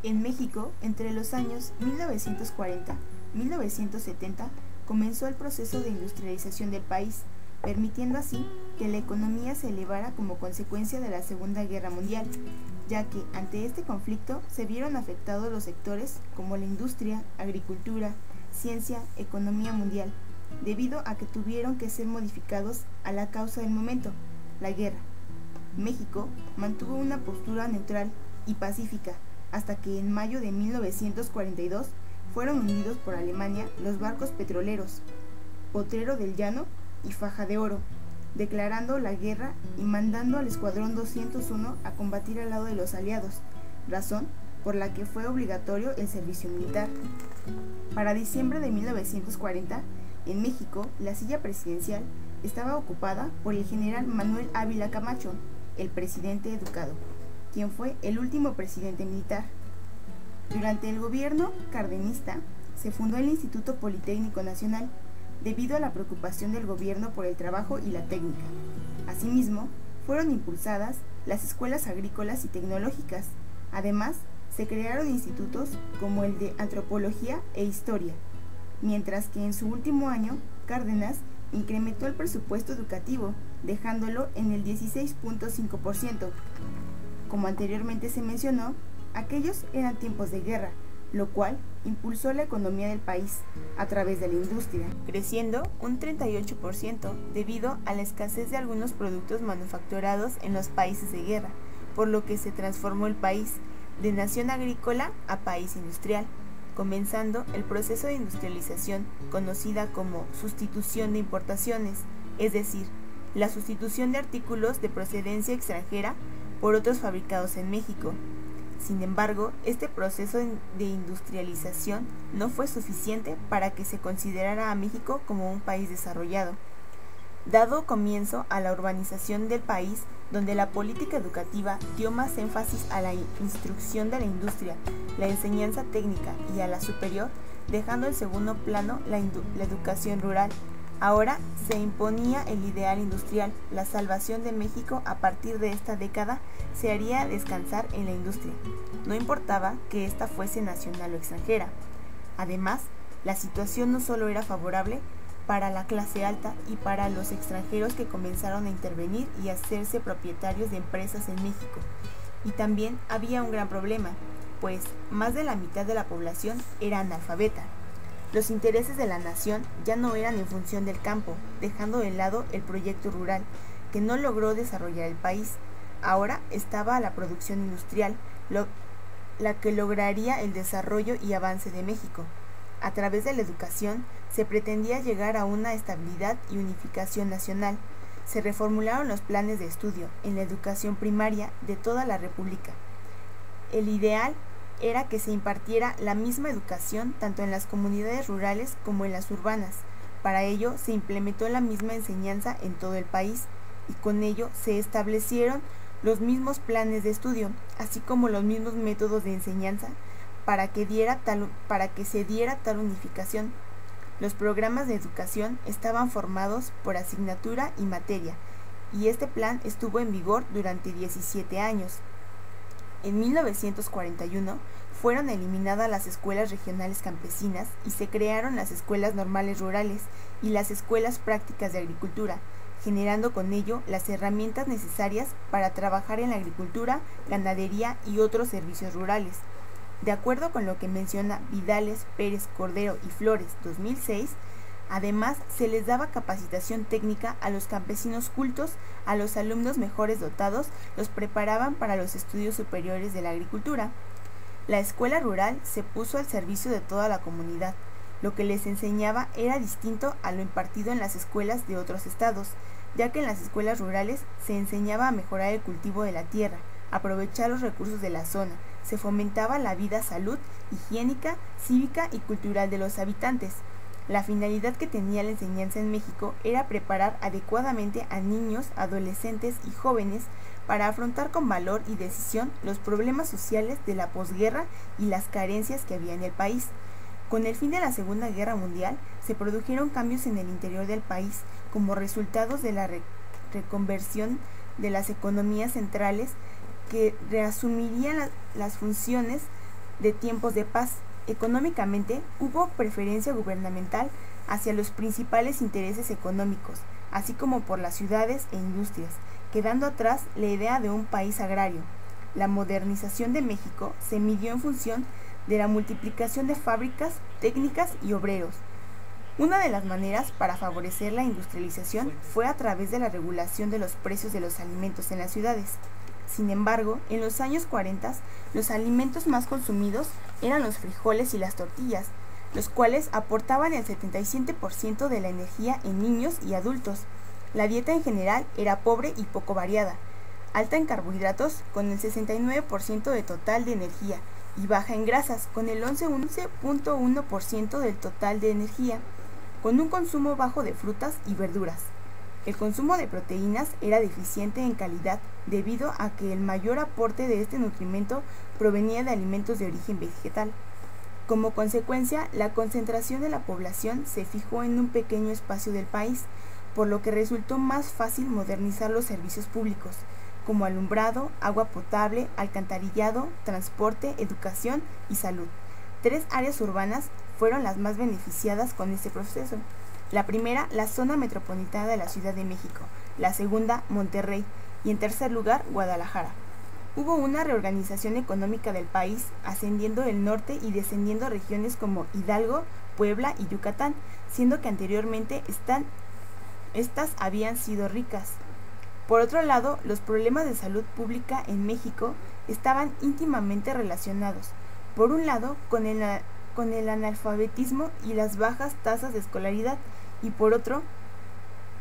En México, entre los años 1940 y 1970, comenzó el proceso de industrialización del país, permitiendo así que la economía se elevara como consecuencia de la Segunda Guerra Mundial, ya que ante este conflicto se vieron afectados los sectores como la industria, agricultura, ciencia, economía mundial, debido a que tuvieron que ser modificados a la causa del momento, la guerra. México mantuvo una postura neutral y pacífica hasta que en mayo de 1942 fueron hundidos por Alemania los barcos petroleros Potrero del Llano y Faja de Oro, declarando la guerra y mandando al Escuadrón 201 a combatir al lado de los aliados, razón por la que fue obligatorio el servicio militar. Para diciembre de 1940, en México, la silla presidencial estaba ocupada por el general Manuel Ávila Camacho, el presidente educado, quien fue el último presidente militar. Durante el gobierno cardenista, se fundó el Instituto Politécnico Nacional, debido a la preocupación del gobierno por el trabajo y la técnica. Asimismo, fueron impulsadas las escuelas agrícolas y tecnológicas. Además, se crearon institutos como el de Antropología e Historia, mientras que en su último año, Cárdenas incrementó el presupuesto educativo, dejándolo en el 16.5%. Como anteriormente se mencionó, aquellos eran tiempos de guerra, lo cual impulsó la economía del país a través de la industria, creciendo un 38% debido a la escasez de algunos productos manufacturados en los países de guerra, por lo que se transformó el país de nación agrícola a país industrial, comenzando el proceso de industrialización conocida como sustitución de importaciones, es decir, la sustitución de artículos de procedencia extranjera por otros fabricados en México. Sin embargo, este proceso de industrialización no fue suficiente para que se considerara a México como un país desarrollado. Dado comienzo a la urbanización del país, donde la política educativa dio más énfasis a la instrucción de la industria, la enseñanza técnica y a la superior, dejando en segundo plano la educación rural. Ahora se imponía el ideal industrial. La salvación de México a partir de esta década se haría descansar en la industria. No importaba que ésta fuese nacional o extranjera. Además, la situación no solo era favorable para la clase alta y para los extranjeros que comenzaron a intervenir y a hacerse propietarios de empresas en México. Y también había un gran problema, pues más de la mitad de la población era analfabeta. Los intereses de la nación ya no eran en función del campo, dejando de lado el proyecto rural, que no logró desarrollar el país. Ahora estaba la producción industrial, la que lograría el desarrollo y avance de México. A través de la educación se pretendía llegar a una estabilidad y unificación nacional. Se reformularon los planes de estudio en la educación primaria de toda la República. El ideal era que se impartiera la misma educación tanto en las comunidades rurales como en las urbanas. Para ello se implementó la misma enseñanza en todo el país y con ello se establecieron los mismos planes de estudio, así como los mismos métodos de enseñanza para que se diera tal unificación. Los programas de educación estaban formados por asignatura y materia, y este plan estuvo en vigor durante 17 años. En 1941 fueron eliminadas las escuelas regionales campesinas y se crearon las escuelas normales rurales y las escuelas prácticas de agricultura, generando con ello las herramientas necesarias para trabajar en la agricultura, ganadería y otros servicios rurales. De acuerdo con lo que menciona Vidales, Pérez, Cordero y Flores 2006, además se les daba capacitación técnica a los campesinos cultos, a los alumnos mejores dotados los preparaban para los estudios superiores de la agricultura. La escuela rural se puso al servicio de toda la comunidad. Lo que les enseñaba era distinto a lo impartido en las escuelas de otros estados, ya que en las escuelas rurales se enseñaba a mejorar el cultivo de la tierra, aprovechar los recursos de la zona, se fomentaba la vida, salud, higiénica, cívica y cultural de los habitantes. La finalidad que tenía la enseñanza en México era preparar adecuadamente a niños, adolescentes y jóvenes para afrontar con valor y decisión los problemas sociales de la posguerra y las carencias que había en el país. Con el fin de la Segunda Guerra Mundial, se produjeron cambios en el interior del país como resultados de la reconversión de las economías centrales que reasumirían las funciones de tiempos de paz. Económicamente, hubo preferencia gubernamental hacia los principales intereses económicos, así como por las ciudades e industrias, quedando atrás la idea de un país agrario. La modernización de México se midió en función de la multiplicación de fábricas, técnicas y obreros. Una de las maneras para favorecer la industrialización fue a través de la regulación de los precios de los alimentos en las ciudades. Sin embargo, en los años 40, los alimentos más consumidos eran los frijoles y las tortillas, los cuales aportaban el 77% de la energía en niños y adultos. La dieta en general era pobre y poco variada, alta en carbohidratos con el 69% de total de energía y baja en grasas con el 11.1% del total de energía, con un consumo bajo de frutas y verduras. El consumo de proteínas era deficiente en calidad debido a que el mayor aporte de este nutrimento provenía de alimentos de origen vegetal. Como consecuencia, la concentración de la población se fijó en un pequeño espacio del país, por lo que resultó más fácil modernizar los servicios públicos, como alumbrado, agua potable, alcantarillado, transporte, educación y salud. 3 áreas urbanas fueron las más beneficiadas con este proceso. La primera, la zona metropolitana de la Ciudad de México, la segunda, Monterrey, y en tercer lugar, Guadalajara. Hubo una reorganización económica del país, ascendiendo el norte y descendiendo regiones como Hidalgo, Puebla y Yucatán, siendo que anteriormente estas habían sido ricas. Por otro lado, los problemas de salud pública en México estaban íntimamente relacionados, por un lado, con el analfabetismo y las bajas tasas de escolaridad, y por otro,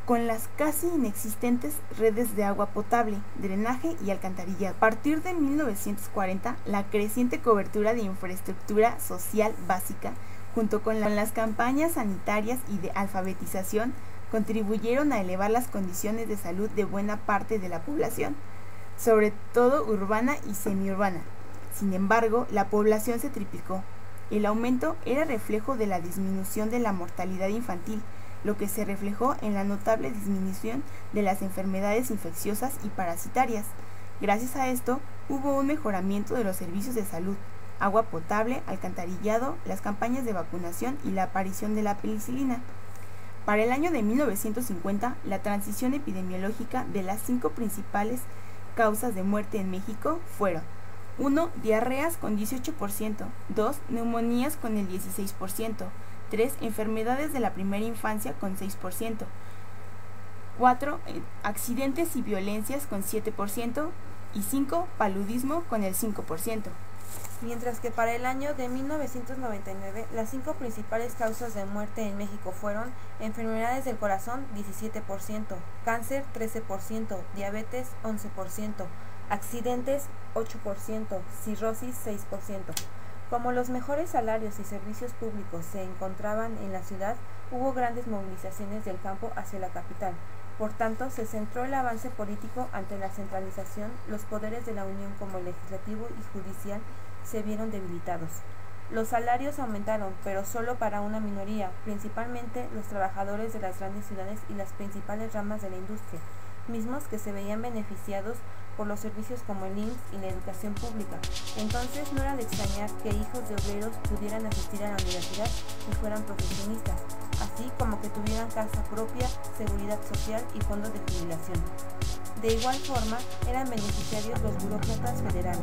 con las casi inexistentes redes de agua potable, drenaje y alcantarillado. A partir de 1940, la creciente cobertura de infraestructura social básica, junto con las campañas sanitarias y de alfabetización, contribuyeron a elevar las condiciones de salud de buena parte de la población, sobre todo urbana y semiurbana. Sin embargo, la población se triplicó. El aumento era reflejo de la disminución de la mortalidad infantil, lo que se reflejó en la notable disminución de las enfermedades infecciosas y parasitarias. Gracias a esto, hubo un mejoramiento de los servicios de salud, agua potable, alcantarillado, las campañas de vacunación y la aparición de la penicilina. Para el año de 1950, la transición epidemiológica de las 5 principales causas de muerte en México fueron: 1. Diarreas con 18%, 2. Neumonías con el 16%, 3. Enfermedades de la primera infancia con 6%, 4. Accidentes y violencias con 7% y 5. Paludismo con el 5%. Mientras que para el año de 1999, las 5 principales causas de muerte en México fueron enfermedades del corazón 17%, cáncer 13%, diabetes 11%, accidentes 8%, cirrosis 6%. Como los mejores salarios y servicios públicos se encontraban en la ciudad, hubo grandes movilizaciones del campo hacia la capital. Por tanto, se centró el avance político ante la centralización. Los poderes de la Unión como el legislativo y judicial se vieron debilitados. Los salarios aumentaron, pero solo para una minoría, principalmente los trabajadores de las grandes ciudades y las principales ramas de la industria, mismos que se veían beneficiados por los servicios como el IMSS y la educación pública. Entonces no era de extrañar que hijos de obreros pudieran asistir a la universidad y fueran profesionistas, así como que tuvieran casa propia, seguridad social y fondos de jubilación. De igual forma, eran beneficiarios los burócratas federales.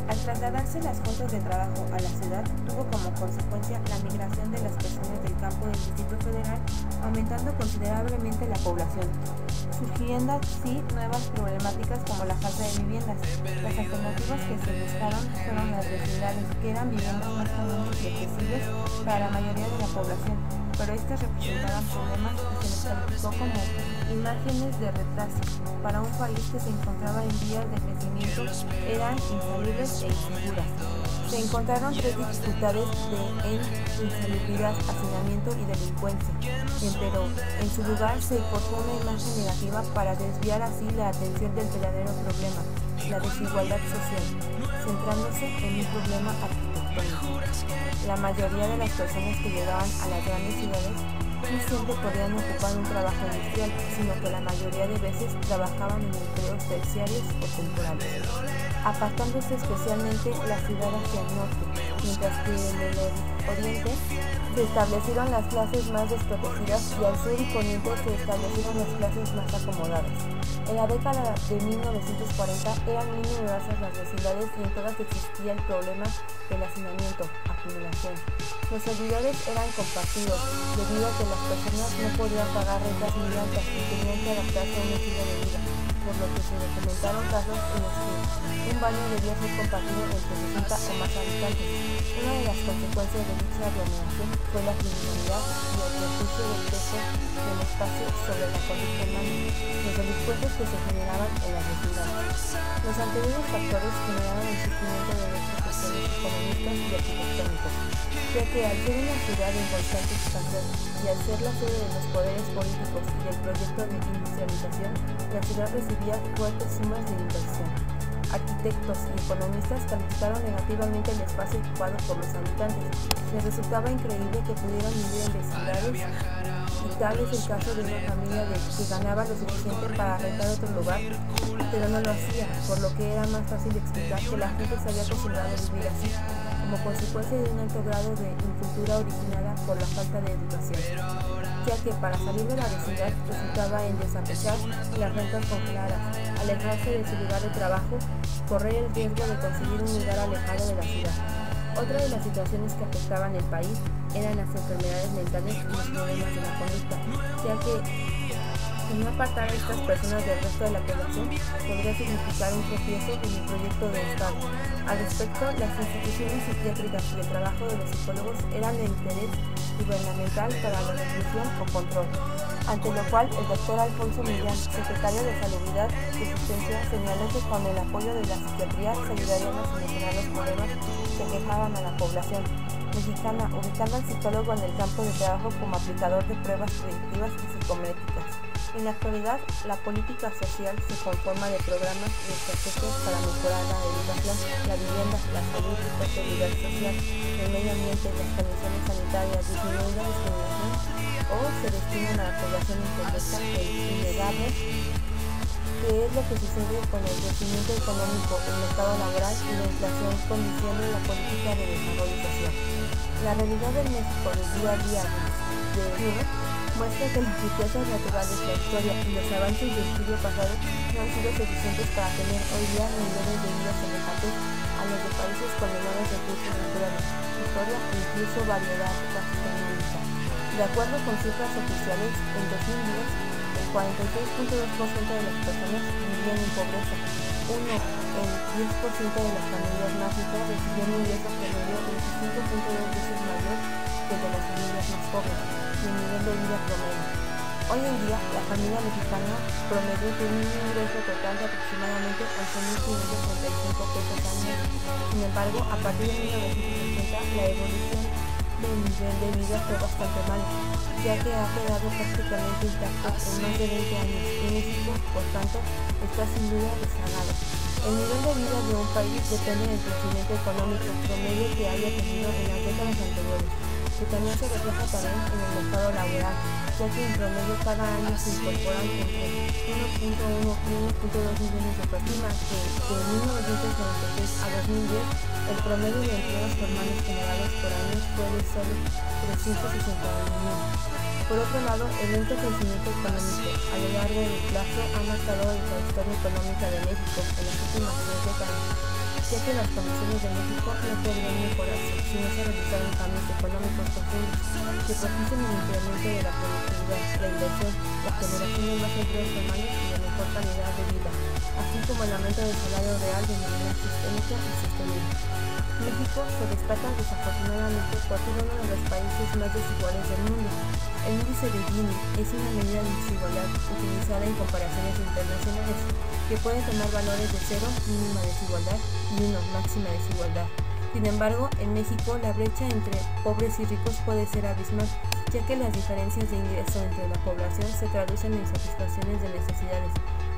Al trasladarse las fuentes de trabajo a la ciudad, tuvo como consecuencia la migración de las personas del campo del Distrito Federal, aumentando considerablemente la población, surgiendo así nuevas problemáticas como la falta de viviendas. Las alternativas que se buscaron fueron las vecindades, que eran viviendas más comunes y accesibles para la mayoría de la población, pero estas representaban problemas y se les calificó como imágenes de retraso. Para un país que se encontraba en vías de crecimiento, eran insalubres e inseguras. Se encontraron 3 dificultades en insalubridad, hacinamiento y delincuencia, pero en su lugar se forjó una imagen negativa para desviar así la atención del verdadero problema, la desigualdad social, centrándose en un problema arquitectónico. La mayoría de las personas que llegaban a las grandes ciudades no siempre podían ocupar un trabajo industrial, sino que la mayoría de veces trabajaban en empleos terciarios o temporales, apartándose especialmente la ciudad hacia el norte, mientras que en el oriente se establecieron las clases más desprotegidas y al sur y poniente se establecieron las clases más acomodadas. En la década de 1940 eran muy numerosas las vecindades y en todas existía el problema del hacinamiento, acumulación. Los servidores eran compartidos, debido a que las personas no podían pagar rentas muy altas y tenían que adaptarse a un estilo de vida, por lo que se documentaron casos en los que un baño debía ser compartido entre 60 o más habitantes. Una de las consecuencias de dicha aglomeración fue la criminalidad y el perjuicio del peso del espacio sobre la conducta humana, los delincuentes que se generaban en las vecindades. Los anteriores factores generaron el surgimiento de otros sectores económicos y arquitectónicos, ya que al ser una ciudad en constante expansión y al ser la sede de los poderes políticos y del proyecto de industrialización, la ciudad recibía fuertes sumas de inversión. Arquitectos y economistas calificaron negativamente el espacio ocupado por los habitantes. Les resultaba increíble que pudieran vivir en vecindades y tal es el caso de una familia que ganaba lo suficiente para rentar otro lugar, pero no lo hacía, por lo que era más fácil explicar que la gente se había acostumbrado a vivir así, como consecuencia de un alto grado de incultura originada por la falta de educación, ya que para salir de la vecindad resultaba en desapechar las rentas congeladas, alejarse de su lugar de trabajo, correr el riesgo de conseguir un lugar alejado de la ciudad. Otra de las situaciones que afectaban el país eran las enfermedades mentales y los problemas de la conducta, ya que no apartar a estas personas del resto de la población podría significar un tropiezo en el proyecto de Estado. Al respecto, las instituciones psiquiátricas y el trabajo de los psicólogos eran de interés gubernamental para la reclusión o control, ante lo cual el doctor Alfonso Millán, secretario de Salubridad y Asistencia, señaló que con el apoyo de la psiquiatría se ayudarían a solucionar los problemas que quejaban a la población mexicana, ubicando al psicólogo en el campo de trabajo como aplicador de pruebas predictivas y psicométricas. En la actualidad, la política social se conforma de programas y estrategias para mejorar la educación, la vivienda, la salud y la seguridad social, el medio ambiente, las condiciones sanitarias, disminuir la discriminación o se destinan a la población impopuesta e innegable, que es lo que sucede con el crecimiento económico, el mercado laboral y la inflación condiciona la política de desarrollo social. La realidad del México del día a día de hoy muestra que las riquezas naturales, la historia y los avances del siglo pasado no han sido suficientes para tener hoy día niveles de vida semejantes a los de países con menores recursos naturales, historia e incluso variedad gastronómica. De acuerdo con cifras oficiales, en 2010, el 46.2% de las personas vivían en pobreza, el 10% de las familias más ricas recibían un ingreso promedio 25.2 veces mayor que el de las familias más pobres y el nivel de vida promedio. Hoy en día, la familia mexicana promedio tiene un ingreso total de aproximadamente 11.535 pesos al mes. Sin embargo, a partir de 1980, la evolución del nivel de vida fue bastante mala, ya que ha quedado prácticamente intacto en más de 20 años y México, por tanto, está sin duda rezagado. El nivel de vida de un país depende del crecimiento económico promedio que haya tenido en las décadas anteriores, que también se refleja también en el mercado laboral, ya que en promedio cada año se incorporan entre 1.1 y 1.2 millones de personas, que de 1996 a 2010 el promedio de empleos formales generados por año fue de solo 361.000. Por otro lado, el lento crecimiento económico a lo largo del plazo ha marcado la historia económica de México en las últimas 3 décadas, ya que las condiciones de México no podrían mejorarse si no se realizaran cambios económicos profundos que propicien el incremento de la productividad, la inversión, la generación de más empleos formales y de mejor calidad de vida, así como el aumento del salario real de manera sistémica y sostenible. México se destaca desafortunadamente por ser uno de los países más desiguales del mundo. El índice de Gini es una medida de desigualdad utilizada en comparaciones internacionales que puede tomar valores de 0, mínima desigualdad, y 1, máxima desigualdad. Sin embargo, en México la brecha entre pobres y ricos puede ser abismal, ya que las diferencias de ingreso entre la población se traducen en satisfacciones de necesidades,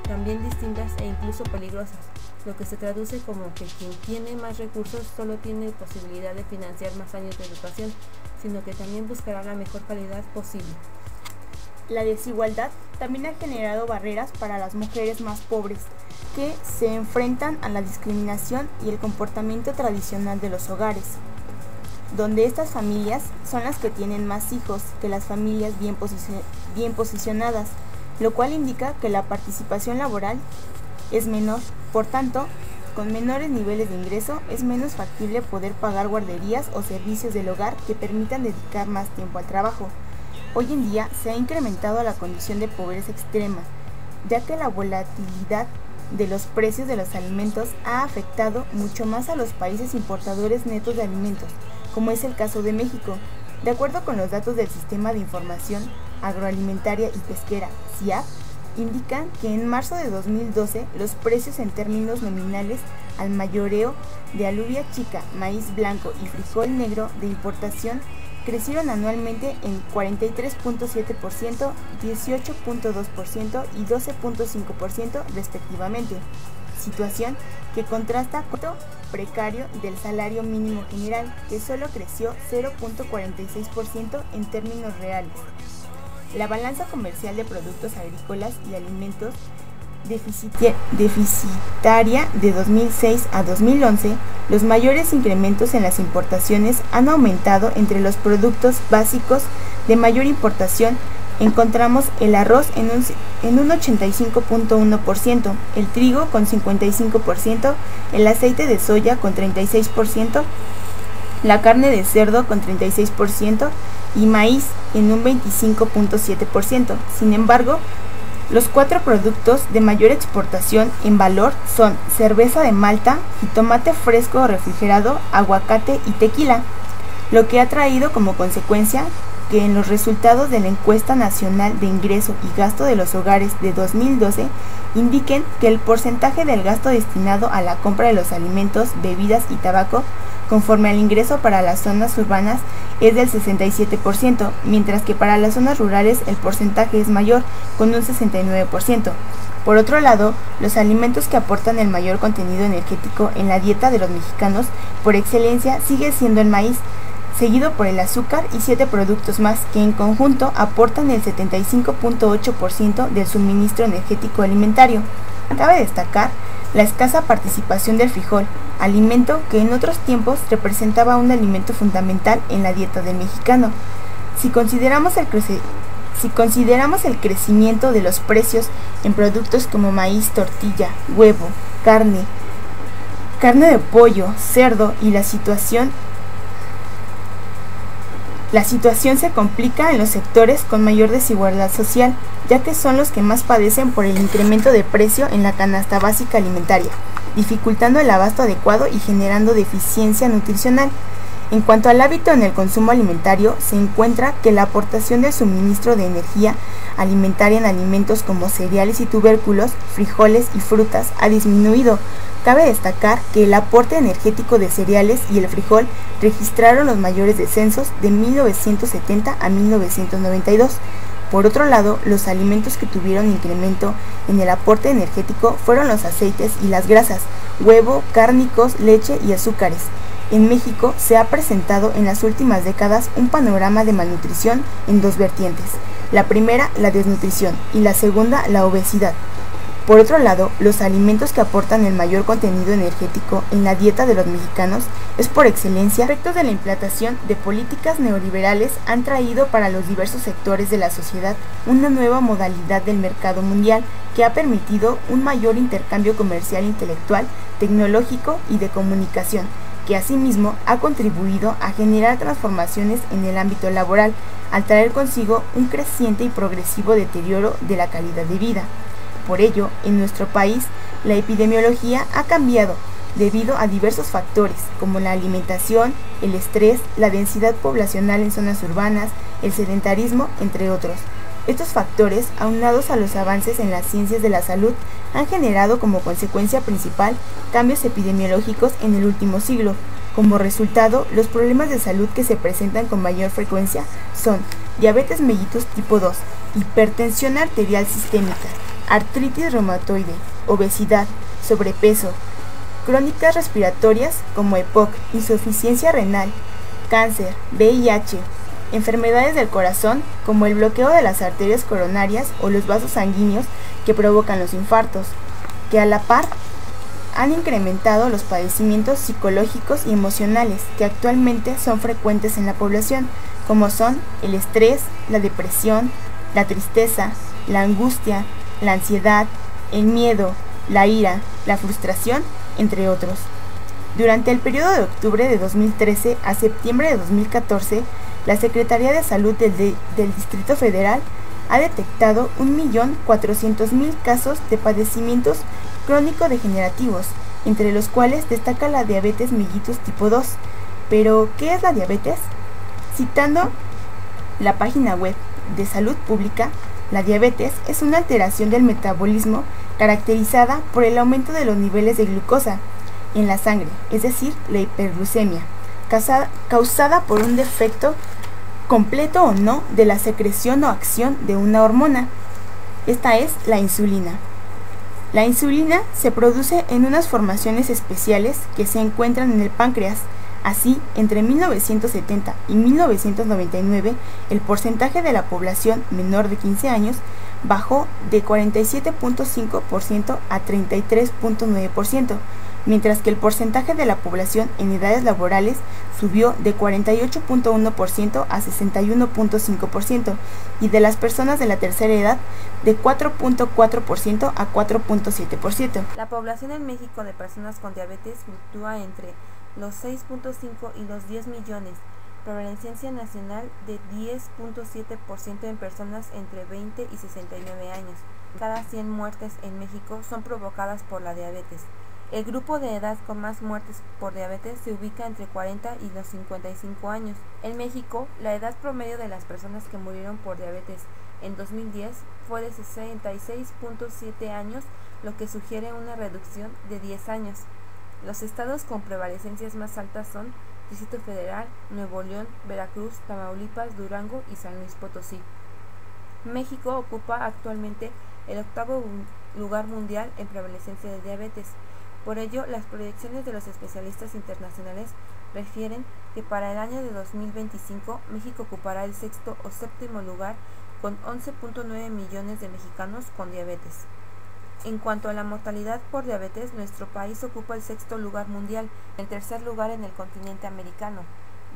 también distintas e incluso peligrosas. lo que se traduce como que quien tiene más recursos solo tiene posibilidad de financiar más años de educación, sino que también buscará la mejor calidad posible. La desigualdad también ha generado barreras para las mujeres más pobres, que se enfrentan a la discriminación y el comportamiento tradicional de los hogares, donde estas familias son las que tienen más hijos que las familias bien posicionadas, lo cual indica que la participación laboral es menor. Por tanto, con menores niveles de ingreso es menos factible poder pagar guarderías o servicios del hogar que permitan dedicar más tiempo al trabajo. Hoy en día se ha incrementado la condición de pobreza extrema, ya que la volatilidad de los precios de los alimentos ha afectado mucho más a los países importadores netos de alimentos, como es el caso de México. De acuerdo con los datos del Sistema de Información Agroalimentaria y Pesquera, SIAP, indican que en marzo de 2012 los precios en términos nominales al mayoreo de alubia chica, maíz blanco y frijol negro de importación crecieron anualmente en 43.7%, 18.2% y 12.5% respectivamente, situación que contrasta con el precario del salario mínimo general, que solo creció 0.46% en términos reales. La balanza comercial de productos agrícolas y alimentos deficitaria de 2006 a 2011, los mayores incrementos en las importaciones han aumentado. Entre los productos básicos de mayor importación encontramos el arroz en un 85.1%, el trigo con 55%, el aceite de soya con 36%, la carne de cerdo con 36% y maíz en un 25.7%. Sin embargo, los 4 productos de mayor exportación en valor son cerveza de malta, jitomate fresco o refrigerado, aguacate y tequila, lo que ha traído como consecuencia que en los resultados de la Encuesta Nacional de Ingreso y Gasto de los Hogares de 2012 indiquen que el porcentaje del gasto destinado a la compra de los alimentos, bebidas y tabaco conforme al ingreso para las zonas urbanas es del 67%, mientras que para las zonas rurales el porcentaje es mayor, con un 69%. Por otro lado, los alimentos que aportan el mayor contenido energético en la dieta de los mexicanos por excelencia sigue siendo el maíz, seguido por el azúcar y 7 productos más que en conjunto aportan el 75.8% del suministro energético alimentario. Cabe destacar la escasa participación del frijol, alimento que en otros tiempos representaba un alimento fundamental en la dieta del mexicano. Si consideramos el crecimiento de los precios en productos como maíz, tortilla, huevo, carne de pollo, cerdo y la situación se complica en los sectores con mayor desigualdad social, ya que son los que más padecen por el incremento de precio en la canasta básica alimentaria, dificultando el abasto adecuado y generando deficiencia nutricional. En cuanto al hábito en el consumo alimentario, se encuentra que la aportación del suministro de energía alimentaria en alimentos como cereales y tubérculos, frijoles y frutas ha disminuido. Cabe destacar que el aporte energético de cereales y el frijol registraron los mayores descensos de 1970 a 1992. Por otro lado, los alimentos que tuvieron incremento en el aporte energético fueron los aceites y las grasas, huevo, cárnicos, leche y azúcares. En México se ha presentado en las últimas décadas un panorama de malnutrición en 2 vertientes. La primera, la desnutrición, y la segunda, la obesidad. Por otro lado, los alimentos que aportan el mayor contenido energético en la dieta de los mexicanos es por excelencia. Efectos de la implantación de políticas neoliberales han traído para los diversos sectores de la sociedad una nueva modalidad del mercado mundial que ha permitido un mayor intercambio comercial, intelectual, tecnológico y de comunicación, que asimismo ha contribuido a generar transformaciones en el ámbito laboral, al traer consigo un creciente y progresivo deterioro de la calidad de vida. Por ello, en nuestro país, la epidemiología ha cambiado debido a diversos factores como la alimentación, el estrés, la densidad poblacional en zonas urbanas, el sedentarismo, entre otros. Estos factores, aunados a los avances en las ciencias de la salud, han generado como consecuencia principal cambios epidemiológicos en el último siglo. Como resultado, los problemas de salud que se presentan con mayor frecuencia son diabetes mellitus tipo 2, hipertensión arterial sistémica, artritis reumatoide, obesidad, sobrepeso, crónicas respiratorias como EPOC, insuficiencia renal, cáncer, VIH, enfermedades del corazón como el bloqueo de las arterias coronarias o los vasos sanguíneos que provocan los infartos, que a la par han incrementado los padecimientos psicológicos y emocionales que actualmente son frecuentes en la población, como son el estrés, la depresión, la tristeza, la angustia, la ansiedad, el miedo, la ira, la frustración, entre otros. Durante el periodo de octubre de 2013 a septiembre de 2014, la Secretaría de Salud del Distrito Federal ha detectado 1.400.000 casos de padecimientos crónico-degenerativos, entre los cuales destaca la diabetes mellitus tipo 2. Pero, ¿qué es la diabetes? Citando la página web de Salud Pública, la diabetes es una alteración del metabolismo caracterizada por el aumento de los niveles de glucosa en la sangre, es decir, la hiperglucemia, causada por un defecto completo o no de la secreción o acción de una hormona. Esta es la insulina. La insulina se produce en unas formaciones especiales que se encuentran en el páncreas. Así, entre 1970 y 1999, el porcentaje de la población menor de 15 años bajó de 47.5% a 33.9%, mientras que el porcentaje de la población en edades laborales subió de 48.1% a 61.5%, y de las personas de la tercera edad de 4.4% a 4.7%. La población en México de personas con diabetes fluctúa entre los 6.5 y los 10 millones, prevalencia nacional de 10.7% en personas entre 20 y 69 años. Cada 100 muertes en México son provocadas por la diabetes. El grupo de edad con más muertes por diabetes se ubica entre 40 y los 55 años. En México, la edad promedio de las personas que murieron por diabetes en 2010 fue de 66.7 años, lo que sugiere una reducción de 10 años. Los estados con prevalecencias más altas son Distrito Federal, Nuevo León, Veracruz, Tamaulipas, Durango y San Luis Potosí. México ocupa actualmente el octavo lugar mundial en prevalecencia de diabetes. Por ello, las proyecciones de los especialistas internacionales refieren que para el año de 2025 México ocupará el sexto o séptimo lugar con 11.9 millones de mexicanos con diabetes. En cuanto a la mortalidad por diabetes, nuestro país ocupa el sexto lugar mundial, el tercer lugar en el continente americano.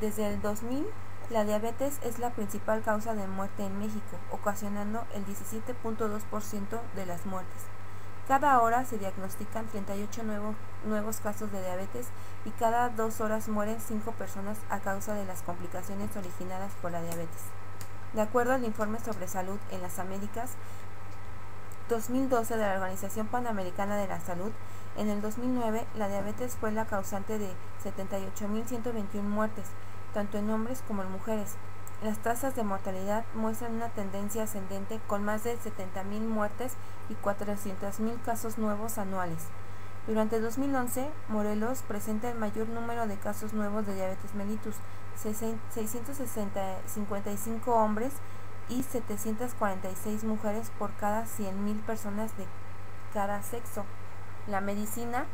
Desde el 2000, la diabetes es la principal causa de muerte en México, ocasionando el 17.2% de las muertes. Cada hora se diagnostican 38 nuevos casos de diabetes y cada 2 horas mueren 5 personas a causa de las complicaciones originadas por la diabetes. De acuerdo al informe sobre salud en las Américas 2012 de la Organización Panamericana de la Salud, en el 2009 la diabetes fue la causante de 78.121 muertes, tanto en hombres como en mujeres. Las tasas de mortalidad muestran una tendencia ascendente con más de 70.000 muertes y 400.000 casos nuevos anuales. Durante 2011, Morelos presenta el mayor número de casos nuevos de diabetes mellitus, 655 hombres y 746 mujeres por cada 100.000 personas de cada sexo. La medicina.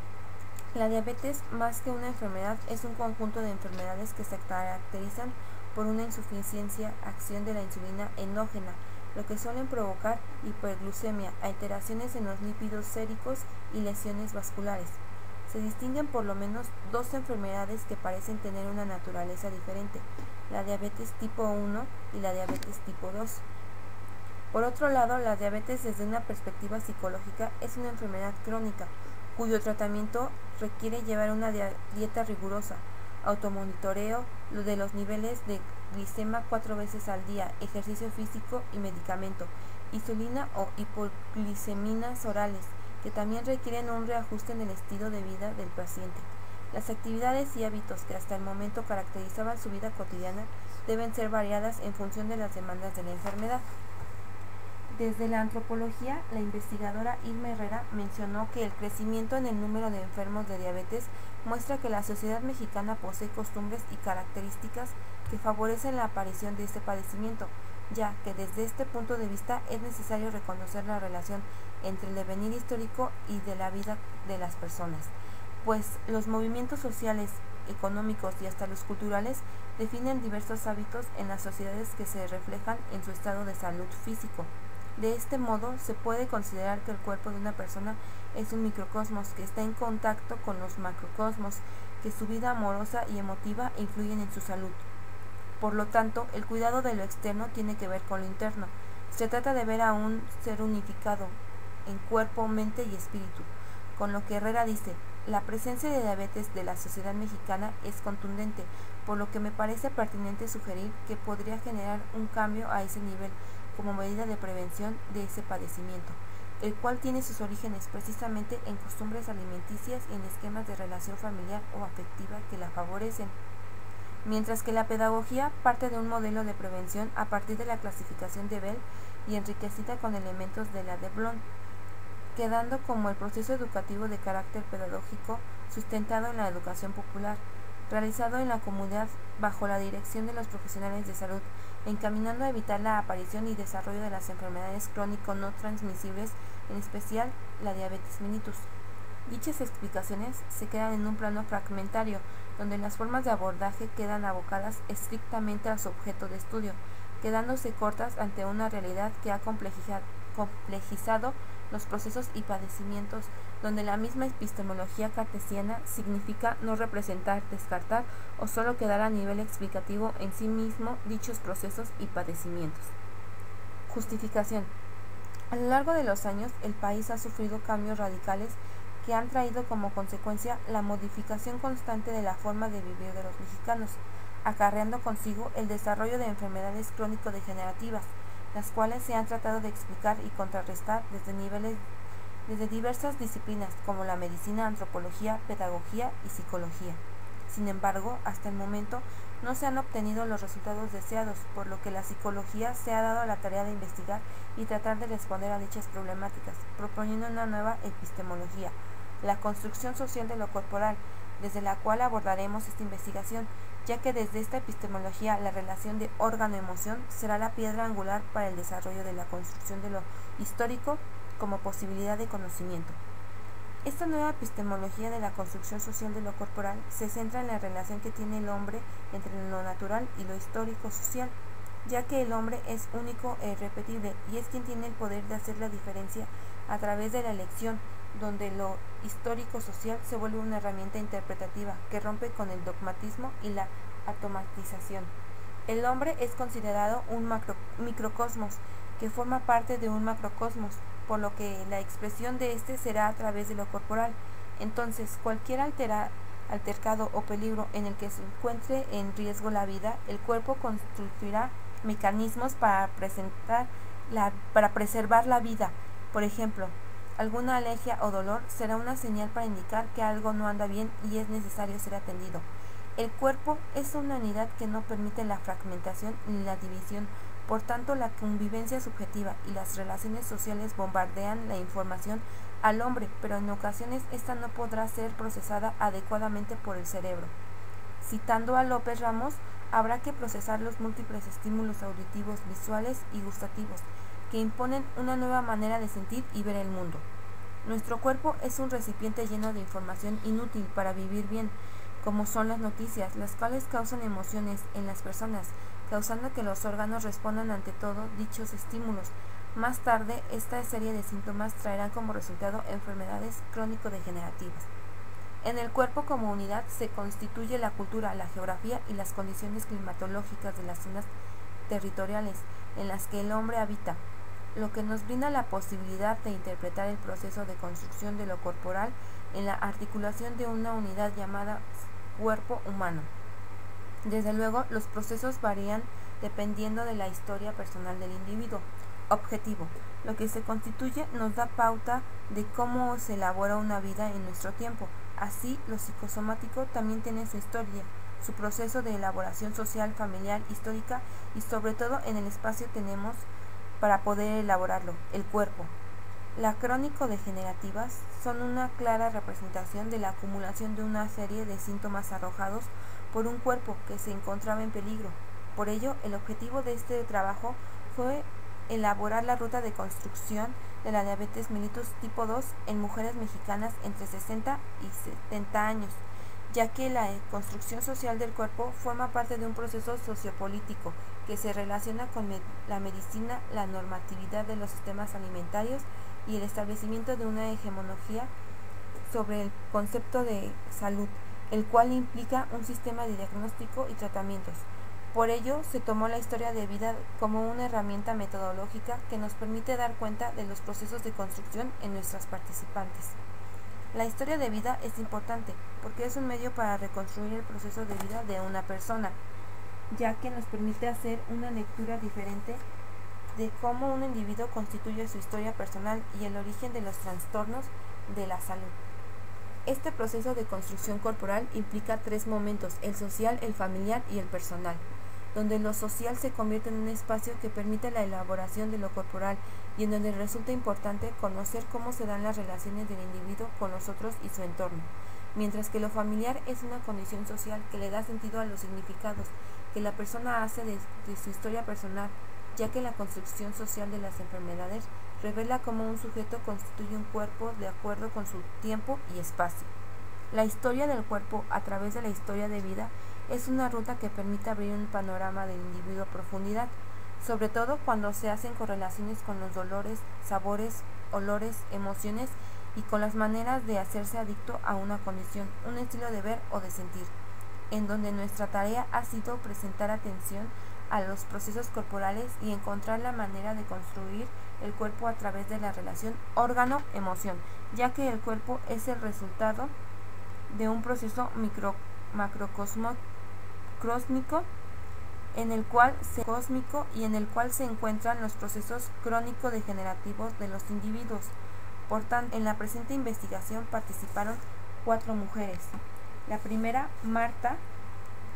La diabetes, más que una enfermedad, es un conjunto de enfermedades que se caracterizan por una insuficiencia acción de la insulina endógena, lo que suelen provocar hiperglucemia, alteraciones en los lípidos séricos y lesiones vasculares. Se distinguen por lo menos 2 enfermedades que parecen tener una naturaleza diferente, la diabetes tipo 1 y la diabetes tipo 2. Por otro lado, la diabetes desde una perspectiva psicológica es una enfermedad crónica, cuyo tratamiento requiere llevar una dieta rigurosa, automonitoreo de los niveles de glicemia 4 veces al día, ejercicio físico y medicamento, insulina o hipogliceminas orales, que también requieren un reajuste en el estilo de vida del paciente. Las actividades y hábitos que hasta el momento caracterizaban su vida cotidiana deben ser variadas en función de las demandas de la enfermedad. Desde la antropología, la investigadora Irma Herrera mencionó que el crecimiento en el número de enfermos de diabetes muestra que la sociedad mexicana posee costumbres y características que favorecen la aparición de este padecimiento, ya que desde este punto de vista es necesario reconocer la relación entre el devenir histórico y de la vida de las personas. pues los movimientos sociales, económicos y hasta los culturales definen diversos hábitos en las sociedades que se reflejan en su estado de salud físico. De este modo, se puede considerar que el cuerpo de una persona es un microcosmos que está en contacto con los macrocosmos, que su vida amorosa y emotiva influyen en su salud. Por lo tanto, el cuidado de lo externo tiene que ver con lo interno. Se trata de ver a un ser unificado en cuerpo, mente y espíritu, con lo que Herrera dice: la presencia de diabetes de la sociedad mexicana es contundente, por lo que me parece pertinente sugerir que podría generar un cambio a ese nivel como medida de prevención de ese padecimiento, el cual tiene sus orígenes precisamente en costumbres alimenticias y en esquemas de relación familiar o afectiva que la favorecen. Mientras que la pedagogía parte de un modelo de prevención a partir de la clasificación de Bell y enriquecida con elementos de la de Bloom, quedando como el proceso educativo de carácter pedagógico sustentado en la educación popular, realizado en la comunidad bajo la dirección de los profesionales de salud, encaminando a evitar la aparición y desarrollo de las enfermedades crónico no transmisibles, en especial la diabetes mellitus. Dichas explicaciones se quedan en un plano fragmentario, donde las formas de abordaje quedan abocadas estrictamente a su objeto de estudio, quedándose cortas ante una realidad que ha complejizado los procesos y padecimientos, donde la misma epistemología cartesiana significa no representar, descartar o solo quedar a nivel explicativo en sí mismo dichos procesos y padecimientos. Justificación. A lo largo de los años, el país ha sufrido cambios radicales que han traído como consecuencia la modificación constante de la forma de vivir de los mexicanos, acarreando consigo el desarrollo de enfermedades crónico-degenerativas, las cuales se han tratado de explicar y contrarrestar desde diversas disciplinas como la medicina, antropología, pedagogía y psicología. Sin embargo, hasta el momento no se han obtenido los resultados deseados, por lo que la psicología se ha dado a la tarea de investigar y tratar de responder a dichas problemáticas, proponiendo una nueva epistemología, la construcción social de lo corporal, desde la cual abordaremos esta investigación, ya que desde esta epistemología la relación de órgano-emoción será la piedra angular para el desarrollo de la construcción de lo histórico como posibilidad de conocimiento. Esta nueva epistemología de la construcción social de lo corporal se centra en la relación que tiene el hombre entre lo natural y lo histórico-social, ya que el hombre es único e irrepetible y es quien tiene el poder de hacer la diferencia a través de la elección, donde lo histórico-social se vuelve una herramienta interpretativa que rompe con el dogmatismo y la automatización. El hombre es considerado un microcosmos que forma parte de un macrocosmos, por lo que la expresión de este será a través de lo corporal. Entonces, cualquier altercado o peligro en el que se encuentre en riesgo la vida, el cuerpo construirá mecanismos para preservar la vida. Por ejemplo, alguna alergia o dolor será una señal para indicar que algo no anda bien y es necesario ser atendido. El cuerpo es una unidad que no permite la fragmentación ni la división. Por tanto, la convivencia subjetiva y las relaciones sociales bombardean la información al hombre, pero en ocasiones esta no podrá ser procesada adecuadamente por el cerebro. Citando a López Ramos, habrá que procesar los múltiples estímulos auditivos, visuales y gustativos, que imponen una nueva manera de sentir y ver el mundo. Nuestro cuerpo es un recipiente lleno de información inútil para vivir bien, como son las noticias, las cuales causan emociones en las personas, causando que los órganos respondan ante todo dichos estímulos. Más tarde, esta serie de síntomas traerán como resultado enfermedades crónico-degenerativas. En el cuerpo como unidad se constituye la cultura, la geografía y las condiciones climatológicas de las zonas territoriales en las que el hombre habita, lo que nos brinda la posibilidad de interpretar el proceso de construcción de lo corporal en la articulación de una unidad llamada cuerpo humano. Desde luego, los procesos varían dependiendo de la historia personal del individuo. Objetivo. Lo que se constituye nos da pauta de cómo se elabora una vida en nuestro tiempo. Así, lo psicosomático también tiene su historia, su proceso de elaboración social, familiar, histórica y sobre todo en el espacio tenemos para poder elaborarlo, el cuerpo. Las crónico-degenerativas son una clara representación de la acumulación de una serie de síntomas arrojados por un cuerpo que se encontraba en peligro. Por ello, el objetivo de este trabajo fue elaborar la ruta de construcción de la diabetes mellitus tipo 2 en mujeres mexicanas entre 60 y 70 años, ya que la construcción social del cuerpo forma parte de un proceso sociopolítico que se relaciona con la medicina, la normatividad de los sistemas alimentarios y el establecimiento de una hegemonía sobre el concepto de salud, el cual implica un sistema de diagnóstico y tratamientos. Por ello, se tomó la historia de vida como una herramienta metodológica que nos permite dar cuenta de los procesos de construcción en nuestras participantes. La historia de vida es importante porque es un medio para reconstruir el proceso de vida de una persona, ya que nos permite hacer una lectura diferente de cómo un individuo constituye su historia personal y el origen de los trastornos de la salud. Este proceso de construcción corporal implica 3 momentos: el social, el familiar y el personal, donde lo social se convierte en un espacio que permite la elaboración de lo corporal y en donde resulta importante conocer cómo se dan las relaciones del individuo con los otros y su entorno, mientras que lo familiar es una condición social que le da sentido a los significados que la persona hace de su historia personal, ya que la construcción social de las enfermedades revela cómo un sujeto constituye un cuerpo de acuerdo con su tiempo y espacio. La historia del cuerpo a través de la historia de vida es una ruta que permite abrir un panorama del individuo a profundidad, sobre todo cuando se hacen correlaciones con los dolores, sabores, olores, emociones y con las maneras de hacerse adicto a una condición, un estilo de ver o de sentir, en donde nuestra tarea ha sido presentar atención a los procesos corporales y encontrar la manera de construir el cuerpo a través de la relación órgano-emoción, ya que el cuerpo es el resultado de un proceso macrocósmico en el cual se encuentran los procesos crónico-degenerativos de los individuos. Por tanto, en la presente investigación participaron 4 mujeres. La primera, Marta,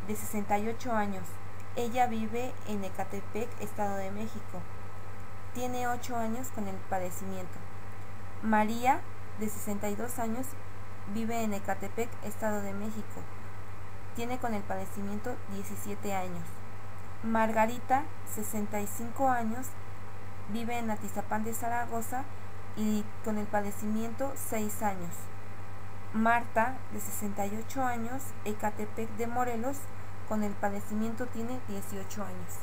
de 68 años. Ella vive en Ecatepec, Estado de México. Tiene 8 años con el padecimiento. María, de 62 años, vive en Ecatepec, Estado de México. Tiene con el padecimiento 17 años. Margarita, 65 años, vive en Atizapán de Zaragoza y con el padecimiento 6 años. Marta, de 68 años, Ecatepec de Morelos, con el padecimiento tiene 18 años.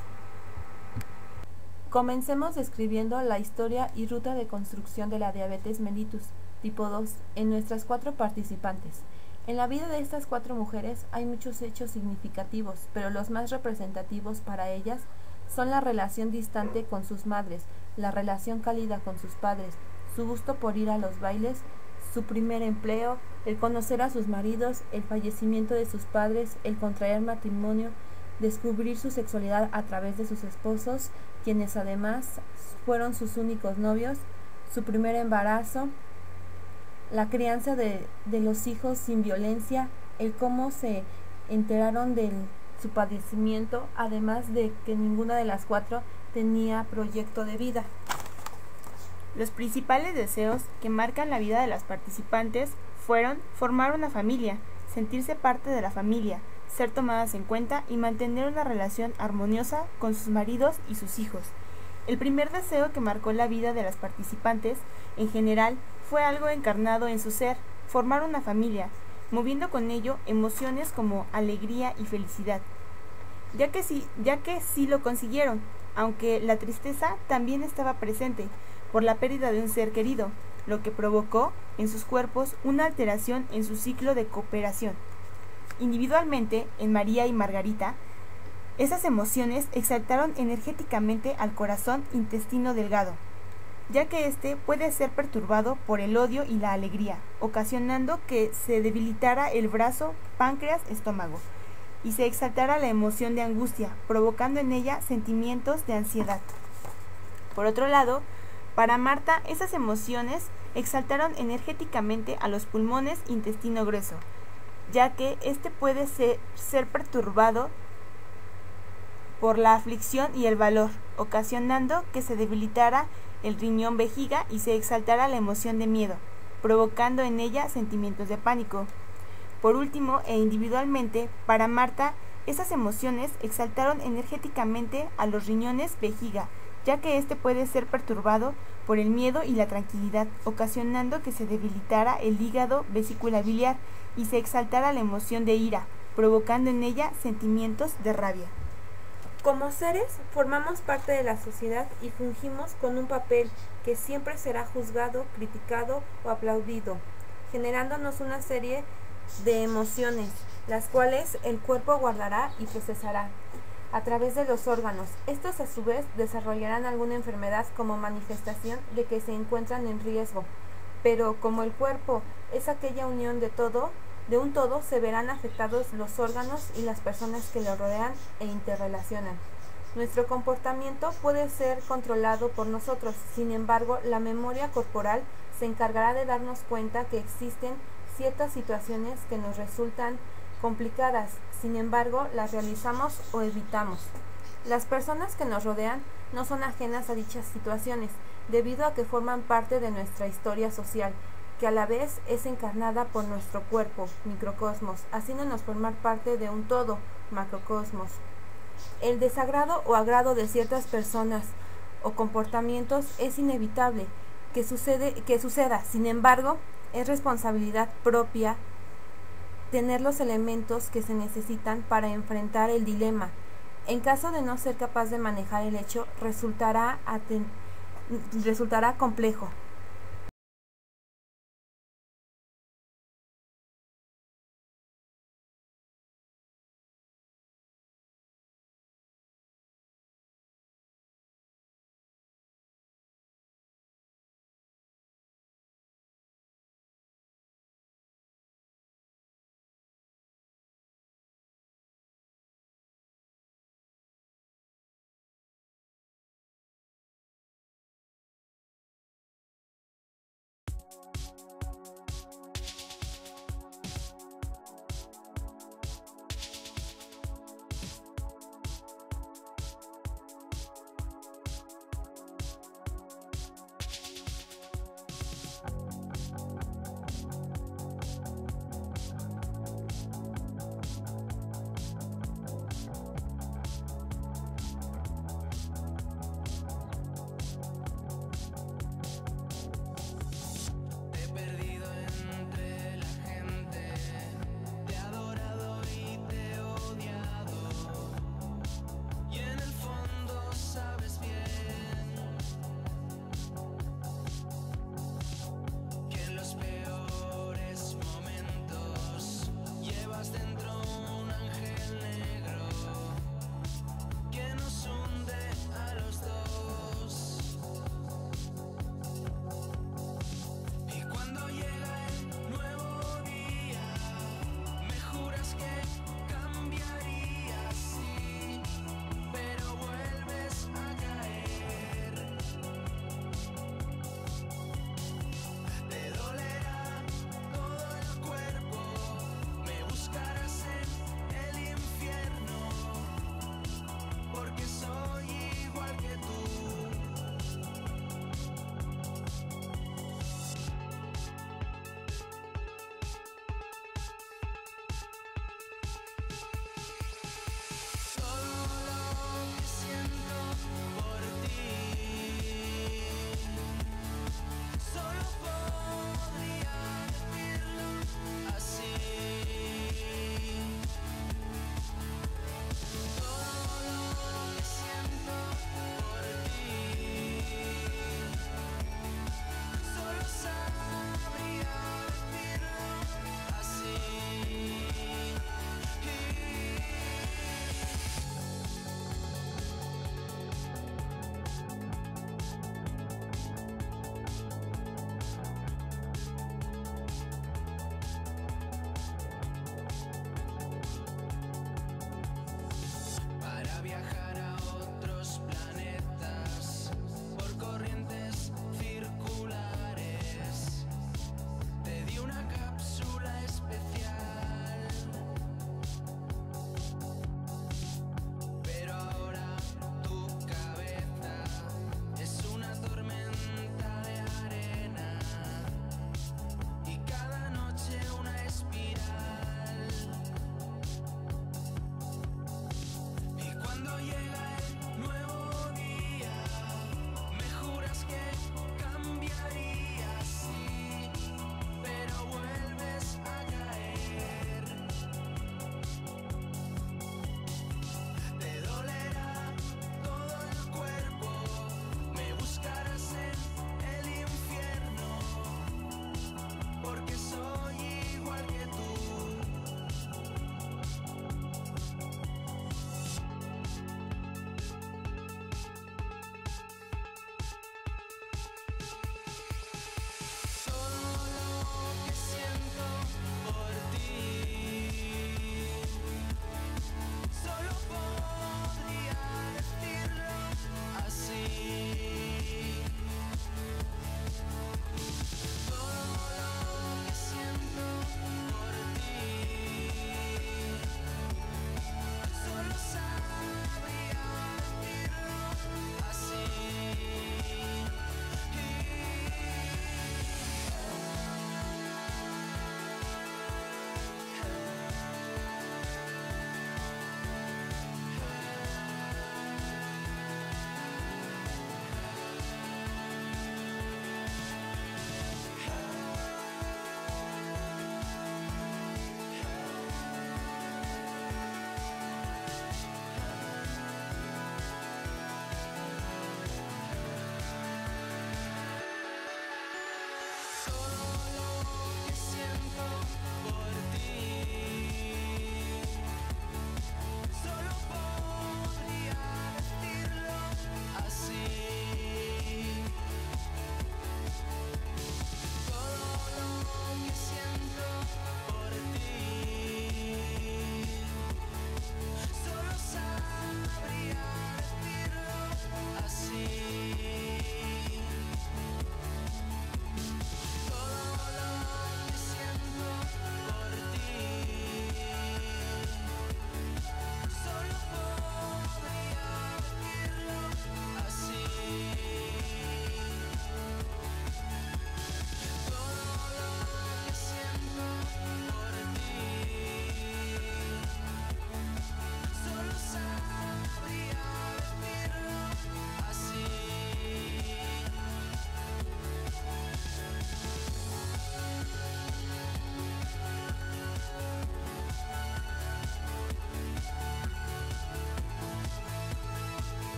Comencemos describiendo la historia y ruta de construcción de la diabetes mellitus tipo 2 en nuestras 4 participantes. En la vida de estas 4 mujeres hay muchos hechos significativos, pero los más representativos para ellas son la relación distante con sus madres, la relación cálida con sus padres, su gusto por ir a los bailes, su primer empleo, el conocer a sus maridos, el fallecimiento de sus padres, el contraer matrimonio, descubrir su sexualidad a través de sus esposos, quienes además fueron sus únicos novios, su primer embarazo, la crianza de los hijos sin violencia, el cómo se enteraron de su padecimiento, además de que ninguna de las 4 tenía proyecto de vida. Los principales deseos que marcan la vida de las participantes fueron formar una familia, sentirse parte de la familia, ser tomadas en cuenta y mantener una relación armoniosa con sus maridos y sus hijos. El primer deseo que marcó la vida de las participantes, en general, fue algo encarnado en su ser, formar una familia, moviendo con ello emociones como alegría y felicidad, ya que sí lo consiguieron, aunque la tristeza también estaba presente por la pérdida de un ser querido, lo que provocó en sus cuerpos una alteración en su ciclo de cooperación. Individualmente, en María y Margarita, esas emociones exaltaron energéticamente al corazón intestino delgado, ya que éste puede ser perturbado por el odio y la alegría, ocasionando que se debilitara el brazo, páncreas, estómago, y se exaltara la emoción de angustia, provocando en ella sentimientos de ansiedad. Por otro lado, para Marta, esas emociones exaltaron energéticamente a los pulmones intestino grueso, ya que éste puede ser perturbado por la aflicción y el valor, ocasionando que se debilitara el riñón vejiga y se exaltara la emoción de miedo, provocando en ella sentimientos de pánico. Por último, e individualmente, para Marta, esas emociones exaltaron energéticamente a los riñones vejiga ya que éste puede ser perturbado por el miedo y la tranquilidad, ocasionando que se debilitara el hígado, vesícula biliar y se exaltara la emoción de ira, provocando en ella sentimientos de rabia. Como seres, formamos parte de la sociedad y fungimos con un papel que siempre será juzgado, criticado o aplaudido, generándonos una serie de emociones, las cuales el cuerpo guardará y procesará a través de los órganos. Estos a su vez desarrollarán alguna enfermedad como manifestación de que se encuentran en riesgo, pero como el cuerpo es aquella unión de un todo, se verán afectados los órganos y las personas que lo rodean e interrelacionan. Nuestro comportamiento puede ser controlado por nosotros, sin embargo, la memoria corporal se encargará de darnos cuenta que existen ciertas situaciones que nos resultan complicadas, sin embargo, las realizamos o evitamos. Las personas que nos rodean no son ajenas a dichas situaciones, debido a que forman parte de nuestra historia social, que a la vez es encarnada por nuestro cuerpo, microcosmos, haciéndonos formar parte de un todo, macrocosmos. El desagrado o agrado de ciertas personas o comportamientos es inevitable que suceda, sin embargo, es responsabilidad propia tener los elementos que se necesitan para enfrentar el dilema. En caso de no ser capaz de manejar el hecho, resultará complejo.